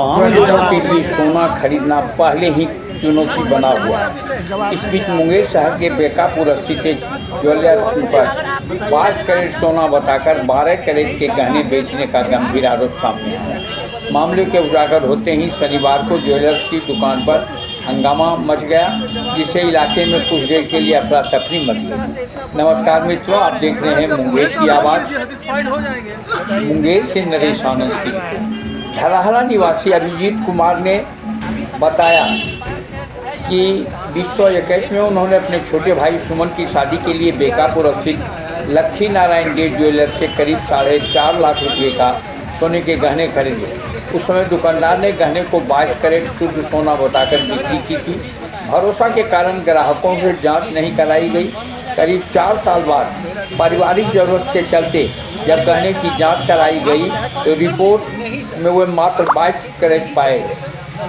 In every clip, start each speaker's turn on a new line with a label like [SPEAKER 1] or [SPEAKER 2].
[SPEAKER 1] आम लोगों के लिए सोना खरीदना पहले ही चुनौती बना हुआ है। इस बीच मुंगेर शहर के बेकापुर स्थित ज्वेलर्स पर 22 कैरेट सोना बताकर 12 कैरेट के गहने बेचने का गंभीर आरोप सामने आया। मामले के उजागर होते ही शनिवार को ज्वेलर्स की दुकान पर हंगामा मच गया, जिससे इलाके में कुछ देर के लिए अफरा तफरी मच गई। नमस्कार मित्रों, आप देख रहे हैं मुंगेर की आवाज़। मुंगेर से नरेश आनंद की धराहरा निवासी अभिजीत कुमार ने बताया कि 2021 में उन्होंने अपने छोटे भाई सुमन की शादी के लिए बेकापुर स्थित लक्ष्मी नारायण गेट ज्वेलर्स से करीब 4.5 लाख रुपये का सोने के गहने खरीदे। उस समय दुकानदार ने गहने को 22 कैरेट शुद्ध सोना बताकर बिक्री की थी। भरोसा के कारण ग्राहकों से जांच नहीं कराई गई। करीब 4 साल बाद पारिवारिक जरूरत के चलते जब गहने की जांच कराई गई तो रिपोर्ट में वे मात्र 22 कैरेट पाए गए।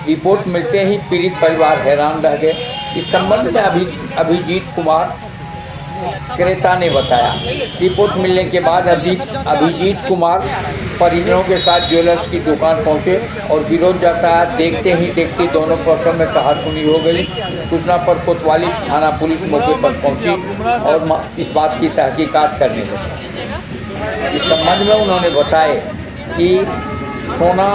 [SPEAKER 1] रिपोर्ट मिलते ही पीड़ित परिवार हैरान रह गए। इस संबंध में अभिजीत कुमार क्रेता ने बताया, रिपोर्ट मिलने के बाद अभिजीत कुमार परिजनों के साथ ज्वेलर्स की दुकान पहुंचे और विरोध जताया। देखते ही देखते दोनों पक्षों में कहासुनी हो गई। सूचना पर कोतवाली थाना पुलिस मौके पर पहुंची और इस बात की तहकीकात करने लगी। इस संबंध में उन्होंने बताया कि सोना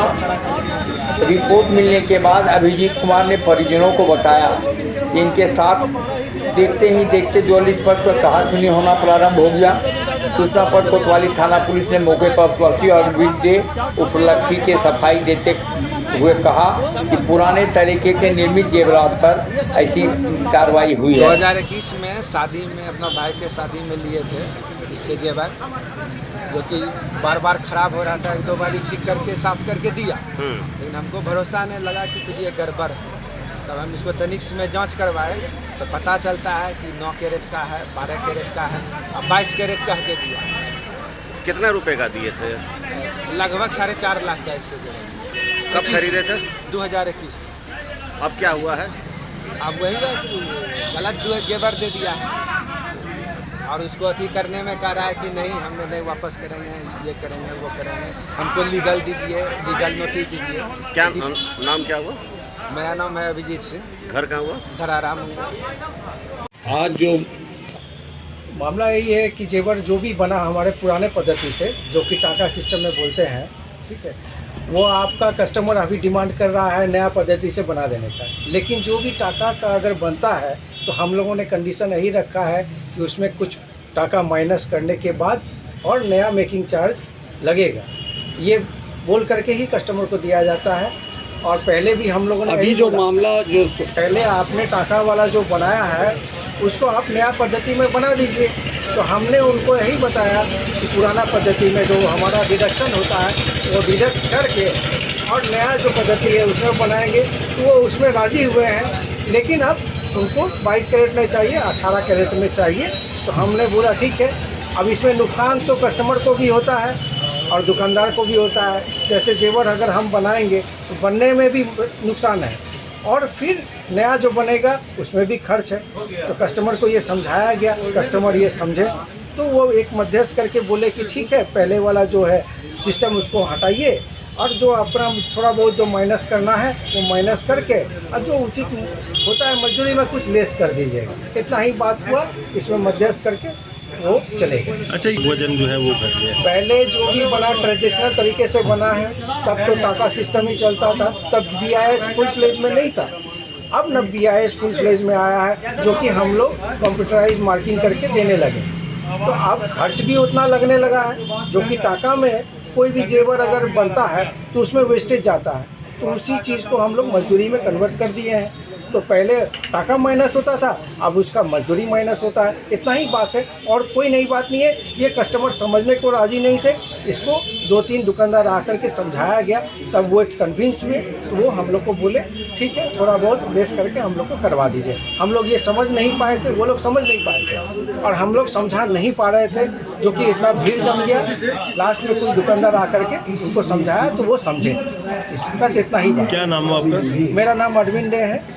[SPEAKER 1] रिपोर्ट मिलने के बाद अभिजीत कुमार ने परिजनों को बताया कि इनके साथ देखते ही देखते ज्वेलर्स पर कहासुनी होना प्रारंभ हो गया। सूचना पर कोतवाली थाना पुलिस ने मौके पर पहुंची और विरुद्ध उस लक्ष्मी के सफाई देते हुए कहा कि पुराने तरीके के निर्मित जेवरात पर ऐसी कार्रवाई हुई है।
[SPEAKER 2] 2021 में शादी में अपना भाई के शादी में लिए थे इससे जेवर, जो कि बार बार खराब हो रहा था। 1-2 बार ठीक करके साफ करके दिया, लेकिन हमको भरोसा नहीं लगा कि कुछ ये गड़बड़ है। तब हम इसको तनिक में जांच करवाए तो पता चलता है कि 9 कैरेट का है, 12 कैरेट का है और 22 कैरेट कह के दिया।
[SPEAKER 3] कितने रुपए का दिए थे?
[SPEAKER 2] लगभग 4.5 लाख का इससे दिया।
[SPEAKER 3] कब खरीदे थे?
[SPEAKER 2] 2021।
[SPEAKER 3] अब क्या हुआ है?
[SPEAKER 2] अब वही गलत जेवर दे दिया है और उसको अथी करने में कह रहा है कि नहीं, हमने नहीं वापस करेंगे, ये करेंगे, वो करेंगे, हमको लीगल दीजिए, लीगल नोटिस दीजिए।
[SPEAKER 3] क्या नाम क्या हुआ?
[SPEAKER 2] मेरा नाम है अभिजीत सिंह।
[SPEAKER 3] घर कहाँ हुआ?
[SPEAKER 2] धरारा मुंगेर।
[SPEAKER 4] आज जो मामला यही है कि जेवर जो भी बना हमारे पुराने पद्धति से, जो कि टाका सिस्टम में बोलते हैं, ठीक है, वो आपका कस्टमर अभी डिमांड कर रहा है नया पद्धति से बना देने का। लेकिन जो भी टाका का अगर बनता है तो हम लोगों ने कंडीशन यही रखा है कि उसमें कुछ टाका माइनस करने के बाद और नया मेकिंग चार्ज लगेगा, ये बोल करके ही कस्टमर को दिया जाता है। और पहले भी हम लोगों ने
[SPEAKER 1] अभी जो मामला जो
[SPEAKER 4] पहले आपने टाका वाला जो बनाया है उसको आप नया पद्धति में बना दीजिए। तो हमने उनको यही बताया कि पुराना पद्धति में जो हमारा डिडक्शन होता है वो डिडक्ट करके और नया जो पद्धति है उसमें बनाएंगे, तो वो उसमें राज़ी हुए हैं। लेकिन अब उनको 22 कैरेट में चाहिए, 18 कैरेट में चाहिए। तो हमने बोला ठीक है। अब इसमें नुकसान तो कस्टमर को भी होता है और दुकानदार को भी होता है। जैसे जेवर अगर हम बनाएंगे तो बनने में भी नुकसान है और फिर नया जो बनेगा उसमें भी खर्च है। तो कस्टमर को ये समझाया गया, कस्टमर ये समझे तो वो एक मध्यस्थ करके बोले कि ठीक है, पहले वाला जो है सिस्टम उसको हटाइए और जो अपना थोड़ा बहुत जो माइनस करना है वो माइनस करके और जो उचित होता है मजदूरी में कुछ लेस कर दीजिएगा। इतना ही बात हुआ, इसमें मध्यस्थ करके वो चले गए।
[SPEAKER 5] अच्छा, वजन जो है वो घट गया।
[SPEAKER 4] पहले जो भी बना ट्रेडिशनल तरीके से बना है, तब तो टाका सिस्टम ही चलता था, तब BIS फुल फ्लेज में नहीं था। अब न BIS फुल फ्लेज में आया है, जो कि हम लोग कंप्यूटराइज मार्किंग करके देने लगे। तो अब खर्च भी उतना लगने लगा है, जो कि टाका में कोई भी जेवर अगर बनता है तो उसमें वेस्टेज जाता है। तो उसी चीज़ को हम लोग मजदूरी में कन्वर्ट कर दिए हैं। तो पहले टाका माइनस होता था, अब उसका मजदूरी माइनस होता है। इतना ही बात है और कोई नई बात नहीं है। ये कस्टमर समझने को राज़ी नहीं थे, इसको 2-3 दुकानदार आकर के समझाया गया, तब वो एक कन्विंस हुए। तो वो हम लोग को बोले ठीक है, थोड़ा बहुत बेस करके हम लोग को करवा दीजिए। हम लोग ये समझ नहीं पाए थे, वो लोग समझ नहीं पाए थे और हम लोग समझा नहीं पा रहे थे, जो कि इतना भीड़ जम गया। लास्ट में कुछ दुकानदार आकर के उनको समझाया तो वो समझे। बस इतना ही बात।
[SPEAKER 5] क्या नाम है आपका?
[SPEAKER 4] मेरा नाम अरविंद है।